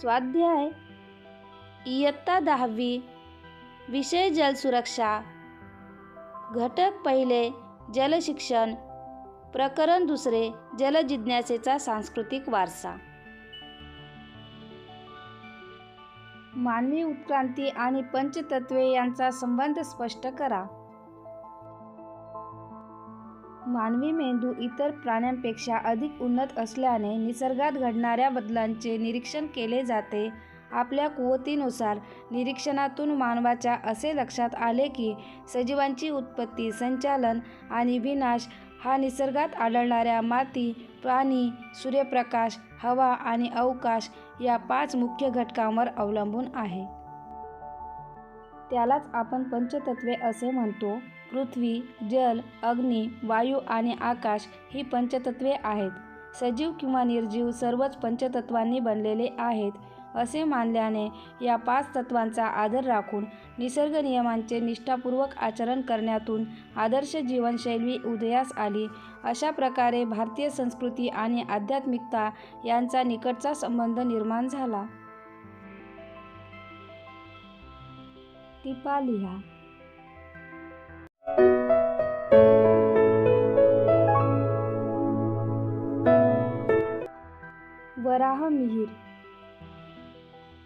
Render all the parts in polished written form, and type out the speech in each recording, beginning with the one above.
स्वाध्याय इयत्ता 10वी विषय जलसुरक्षा घटक पहिले जलशिक्षण प्रकरण दुसरे जलजिज्ञासेचा सांस्कृतिक वारसा मानवी उत्क्रांती आणि पंचतत्वे यांचा संबंध स्पष्ट करा. मानवी मेंदू इतर प्राण्यांपेक्षा अधिक उन्नत असल्याने निसर्गात घडणाऱ्या बदलांचे निरीक्षण केले जाते. आपल्या कुवतीनुसार निरीक्षणातून मानवाच्या असे लक्षात आले की सजीवांची उत्पत्ती, संचालन आणि विनाश हा निसर्गात आढळणाऱ्या माती, प्राणी, सूर्यप्रकाश, हवा आणि अवकाश या 5 मुख्य घटकांवर अवलंबून आहे. त्यालाच आपण पंचतत्वे असे म्हणतो. पृथ्वी, जल, अग्नी, वायू आणि आकाश ही पंचतत्वे आहेत. सजीव किंवा निर्जीव सर्वच पंचतत्वांनी बनलेले आहेत असे मानल्याने या 5 तत्वांचा आदर राखून निसर्ग नियमांचे निष्ठापूर्वक आचरण करण्यातून आदर्श जीवनशैली उदयास आली. अशा प्रकारे भारतीय संस्कृती आणि आध्यात्मिकता यांचा निकटचा संबंध निर्माण झाला. टिपा लिहा. वराहमिहिर.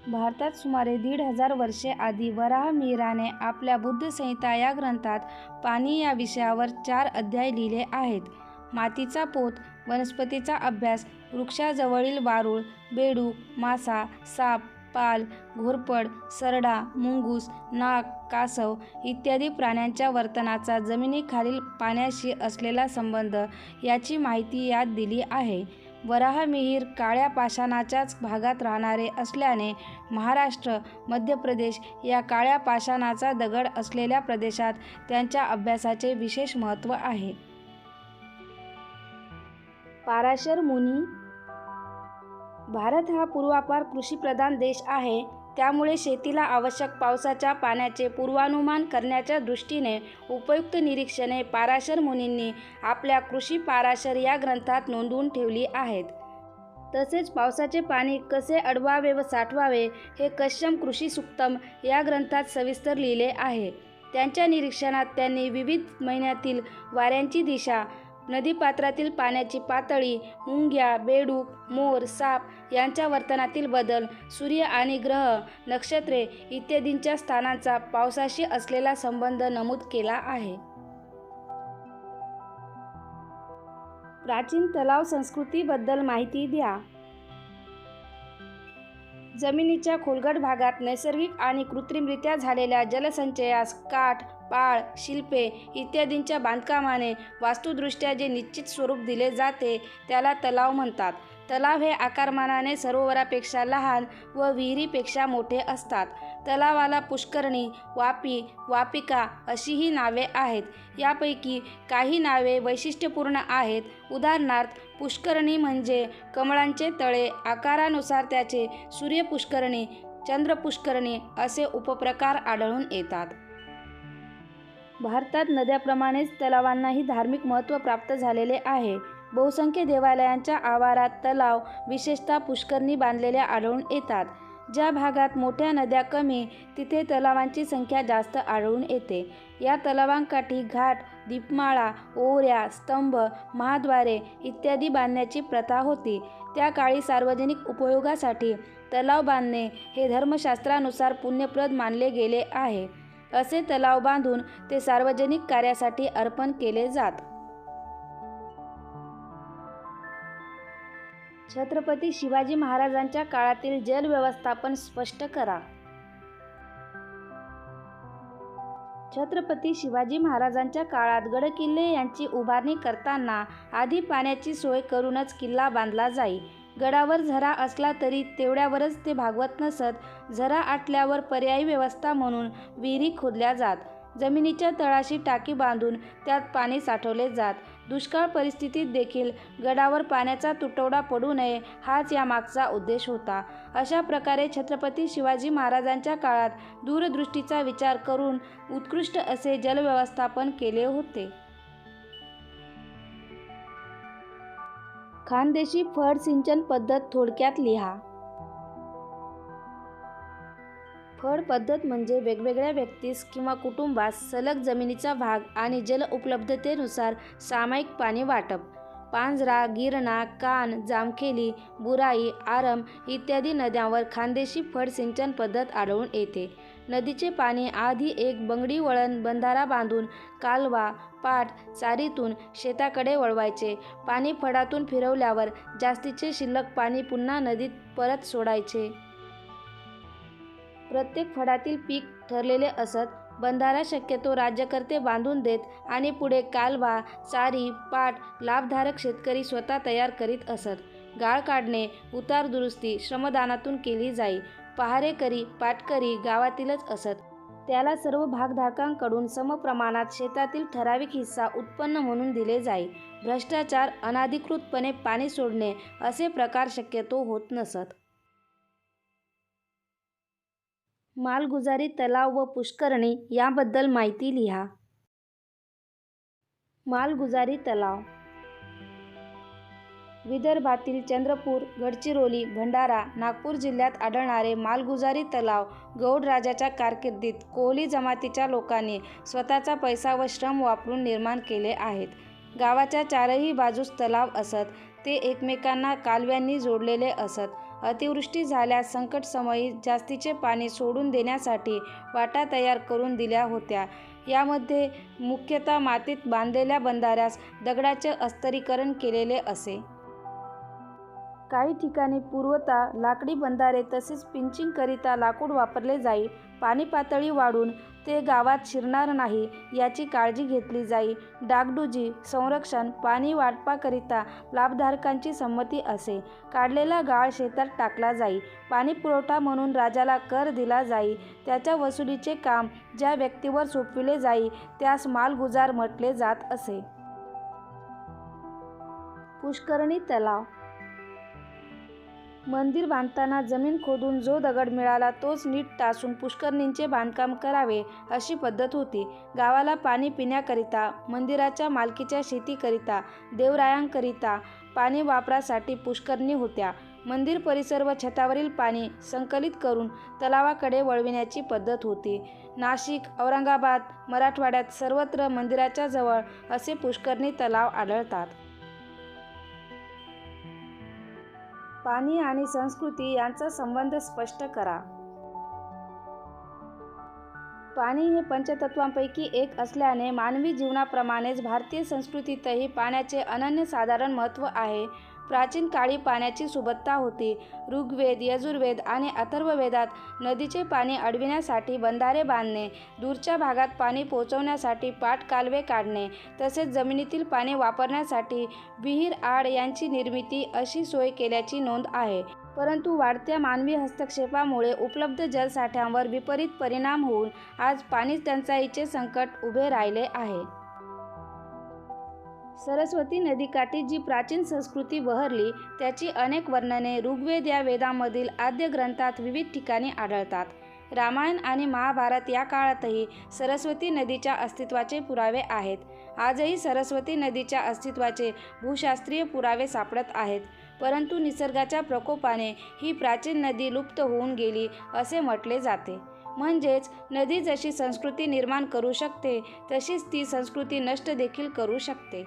भारतात सुमारे 1500 वर्षे आधी वराहमिहिराने आपल्या बुद्धसंहिता या ग्रंथात पाणी या विषयावर 4 अध्याय लिहिले आहेत. मातीचा पोत, वनस्पतीचा अभ्यास, वृक्षाजवळील वारूळ, बेडूक, मासा, साप, पाल, घोरपड, सरडा, मुंगूस, नाग, कासव इत्यादी प्राण्यांच्या वर्तनाचा जमिनीखालील पाण्याशी असलेला संबंध याची माहिती यात दिली आहे. वराहमिहिर काळ्या पाषाणाच्याच भागात राहणारे असल्याने महाराष्ट्र, मध्य प्रदेश या काळ्या पाषाणाचा दगड असलेल्या प्रदेशात त्यांच्या अभ्यासाचे विशेष महत्त्व आहे. पाराशर मुनी. भारत हा पूर्वापार कृषीप्रधान देश आहे. त्यामुळे शेतीला आवश्यक पावसाच्या पाण्याचे पूर्वानुमान करण्याच्या दृष्टीने उपयुक्त निरीक्षणे पाराशर मुनींनी आपल्या कृषी पाराशर या ग्रंथात नोंदवून ठेवली आहेत. तसेच पावसाचे पाणी कसे अडवावे व साठवावे हे कश्यम कृषी सूक्तम या ग्रंथात सविस्तर लिहिले आहे. त्यांच्या निरीक्षणात त्यांनी विविध महिन्यातील वाऱ्यांची दिशा, नदीपात्रातील पाण्याची पातळी, मुंग्या, बेडूक, मोर, साप यांच्या वर्तनातील बदल, सूर्य आणि ग्रह, नक्षत्रे इत्यादींच्या स्थानांचा पावसाशी असलेला संबंध नमूद केला आहे. प्राचीन तलाव संस्कृतीबद्दल माहिती द्या. जमिनीच्या खोलगट भागात नैसर्गिक आणि कृत्रिमरित्या झालेल्या जलसंचयास काठ, पाळ, शिल्पे इत्यादींच्या बांधकामाने वास्तुदृष्ट्या जे निश्चित स्वरूप दिले जाते त्याला तलाव म्हणतात. तलाव हे आकारमानाने सरोवरापेक्षा लहान व विहिरीपेक्षा मोठे असतात. तलावाला पुष्करणी, वापी, वापिका अशीही नावे आहेत. यापैकी काही नावे वैशिष्ट्यपूर्ण आहेत. उदाहरणार्थ, पुष्करणी म्हणजे कमळांचे तळे. आकारानुसार त्याचे सूर्यपुष्करणी, चंद्रपुष्करणी असे उपप्रकार आढळून येतात. भारतात नद्याप्रमाणेच तलावांनाही धार्मिक महत्त्व प्राप्त झालेले आहे. बहुसंख्य देवालयांच्या आवारात तलाव, विशेषतः पुष्करणी बांधलेल्या आढळून येतात. ज्या भागात मोठ्या नद्या कमी तिथे तलावांची संख्या जास्त आढळून येते. या तलावांकाठी घाट, दीपमाळा, ओवऱ्या, स्तंभ, महाद्वारे इत्यादी बांधण्याची प्रथा होती. त्या काळी सार्वजनिक उपयोगासाठी तलाव बांधणे हे धर्मशास्त्रानुसार पुण्यप्रद मानले गेले आहे. असे तलाव बांधून ते सार्वजनिक कार्यासाठी अर्पण केले जात. छत्रपती शिवाजी महाराजांच्या काळातील जल व्यवस्थापन स्पष्ट करा. छत्रपती शिवाजी महाराजांच्या काळात गडकिल्ले यांची उभारणी करताना आधी पाण्याची सोय करूनच किल्ला बांधला जाई. गडावर झरा असला तरी तेवढ्यावरच ते भागवत नसत. झरा आटल्यावर पर्यायी व्यवस्था म्हणून विहिरी खोदल्या जात. जमिनीच्या तळाशी टाकी बांधून त्यात पाणी साठवले जात. दुष्काळ परिस्थितीत देखील गडावर पाण्याचा तुटवडा पडू नये हाच यामागचा उद्देश होता. अशा प्रकारे छत्रपती शिवाजी महाराजांच्या काळात दूरदृष्टीचा विचार करून उत्कृष्ट असे जलव्यवस्थापन केले होते. खानदेशी फळ सिंचन पद्धत थोडक्यात लिहा. फळ पद्धत म्हणजे वेगवेगळ्या व्यक्तीस किंवा कुटुंबास सलग जमिनीचा भाग आणि जल उपलब्धतेनुसार सामायिक पाणी वाटप. पांझरा, गिरणा, कान, जामखेली, बुराई, आरम इत्यादी नद्यांवर खानदेशी फळ सिंचन पद्धत आढळून येते. नदीचे पाणी आधी एक बंगडी वळण बंधारा बांधून कालवा, पाट, चारीतून शेताकडे वळवायचे. पाणी फडातून फिरवल्यावर जास्तीचे शिल्लक पाणी पुन्हा नदीत परत सोडायचे. प्रत्येक फडातील पीक ठरलेले असत. बंधारा शक्यतो राज्यकर्ते बांधून देत आणि पुढे कालवा, चारी, पाट लाभधारक शेतकरी स्वतः तयार करीत असत. गाळ काढणे, उतार दुरुस्ती श्रमदानातून केली जाई. पहारेकरी, पाटकरी गावातीलच असत. त्याला सर्व भागधारकांकडून समप्रमाणात शेतातील ठराविक हिस्सा उत्पन्न म्हणून दिले जाई. भ्रष्टाचार, अनधिकृतपणे पाणी सोडणे असे प्रकार शक्यतो होत नसत. मालगुजारी तलाव व पुष्करणी याबद्दल माहिती लिहा. मालगुजारी तलाव विदर्भातील चंद्रपूर, गडचिरोली, भंडारा, नागपूर जिल्ह्यात आढळणारे मालगुजारी तलाव गौड राजाच्या कारकिर्दीत कोळी जमातीच्या लोकांनी स्वतःचा पैसा व श्रम वापरून निर्माण केले आहेत. गावाच्या चारही बाजूस तलाव असत. ते एकमेकांना कालव्यांनी जोडलेले असत. अतिवृष्टी झाल्यास संकटसमयी जास्तीचे पाणी सोडून देण्यासाठी वाटा तयार करून दिल्या होत्या. यामध्ये मुख्यतः मातीत बांधलेल्या बंधाऱ्यास दगडाचे अस्तरीकरण केलेले असे. काही ठिकाणी पूर्वतः लाकडी बंधारे तसेच पिंचिंगकरिता लाकूड वापरले जाई. पाणी पातळी वाढून ते गावात शिरणार नाही याची काळजी घेतली जाई. डागडुजी, संरक्षण, पाणी वाटपाकरिता लाभधारकांची संमती असे. काढलेला गाळ शेतात टाकला जाई. पाणी पुरवठा म्हणून राजाला कर दिला जाई. त्याच्या वसुलीचे काम ज्या व्यक्तीवर सोपविले जाई त्यास मालगुजार म्हटले जात असे. पुष्करणी तलाव मंदिर बांधताना जमीन खोदून जो दगड मिळाला तोच नीट टासून पुष्करणींचे बांधकाम करावे अशी पद्धत होती. गावाला पाणी पिण्याकरिता, मंदिराच्या मालकीच्या शेतीकरिता, देवरायांकरिता पाणी वापरासाठी पुष्करणी होत्या. मंदिर परिसर व छतावरील पाणी संकलित करून तलावाकडे वळविण्याची पद्धत होती. नाशिक, औरंगाबाद, मराठवाड्यात सर्वत्र मंदिराच्या जवळ असे पुष्करणी तलाव आढळतात. पाणी आणि संस्कृती यांचा संबंध स्पष्ट करा. पाणी हे पंचतत्वांपैकी एक असल्याने मानवी जीवनाप्रमाणेच भारतीय संस्कृतीतही पाण्याचे अनन्यसाधारण महत्त्व आहे. प्राचीन काळी पाण्याची सुबत्ता होती. ऋग्वेद, यजुर्वेद आणि अथर्ववेदात नदीचे पाणी अडविण्यासाठी बंधारे बांधणे, दूरच्या भागात पाणी पोहोचवण्यासाठी पाट कालवे काढणे, तसेच जमिनीतील पाणी वापरण्यासाठी विहीर आड यांची निर्मिती अशी सोय केल्याची नोंद आहे. परंतु वाढत्या मानवी हस्तक्षेपामुळे उपलब्ध जलसाठ्यांवर विपरीत परिणाम होऊन आज पाणी टंचाईचे संकट उभे राहिले आहे. सरस्वती नदीकाठी जी प्राचीन संस्कृती बहरली त्याची अनेक वर्णने ऋग्वेद या वेदामधील आद्य ग्रंथात विविध ठिकाणी आढळतात. रामायण आणि महाभारत या काळातही सरस्वती नदीच्या अस्तित्वाचे पुरावे आहेत. आजही सरस्वती नदीच्या अस्तित्वाचे भूशास्त्रीय पुरावे सापडत आहेत. परंतु निसर्गाच्या प्रकोपाने ही प्राचीन नदी लुप्त होऊन गेली असे म्हटले जाते. म्हणजेच नदी जशी संस्कृती निर्माण करू शकते तशीच ती संस्कृती नष्ट देखील करू शकते.